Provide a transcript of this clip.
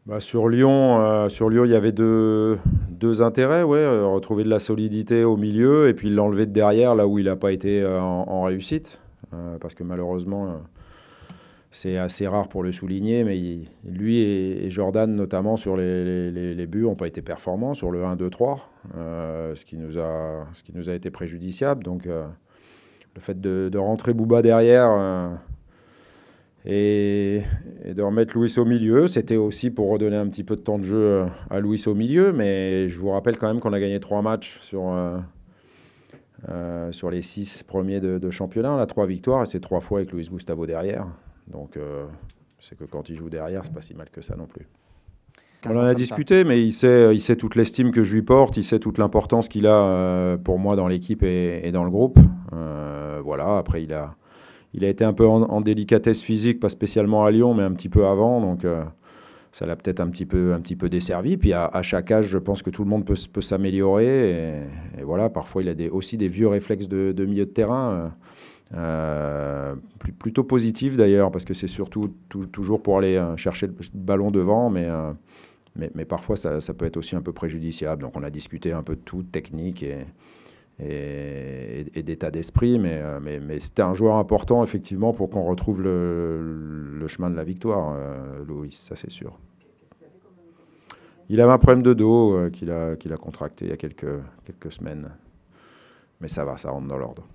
Bah, sur Lyon, il y avait deux intérêts, ouais, retrouver de la solidité au milieu et puis l'enlever de derrière là où il n'a pas été en réussite. Parce que malheureusement, c'est assez rare pour le souligner, mais lui et Jordan, notamment sur les buts, n'ont pas été performants sur le 1-2-3, ce qui nous a été préjudiciable. Donc le fait de rentrer Bouba derrière et, et de remettre Louis au milieu, c'était aussi pour redonner un petit peu de temps de jeu à Louis au milieu. Mais je vous rappelle quand même qu'on a gagné 3 matchs sur les 6 premiers de championnat. On a 3 victoires et c'est 3 fois avec Luis Gustavo derrière. Donc c'est que quand il joue derrière, c'est pas si mal que ça non plus. On 15 en jours a comme ça. discuté, mais il sait toute l'estime que je lui porte, il sait toute l'importance qu'il a pour moi dans l'équipe et dans le groupe. Voilà, après il a été un peu en délicatesse physique, pas spécialement à Lyon, mais un petit peu avant, donc ça l'a peut-être un petit peu desservi. Puis à chaque âge, je pense que tout le monde peut s'améliorer. Et voilà, parfois il a aussi des vieux réflexes de milieu de terrain. Plutôt positif d'ailleurs, parce que c'est surtout toujours pour aller chercher le ballon devant, mais parfois ça peut être aussi un peu préjudiciable. Donc on a discuté un peu de tout, de technique et d'état d'esprit, mais c'était un joueur important effectivement pour qu'on retrouve le chemin de la victoire, Louis, ça c'est sûr. Il avait un problème de dos qu'il a contracté il y a quelques semaines, mais ça va, ça rentre dans l'ordre.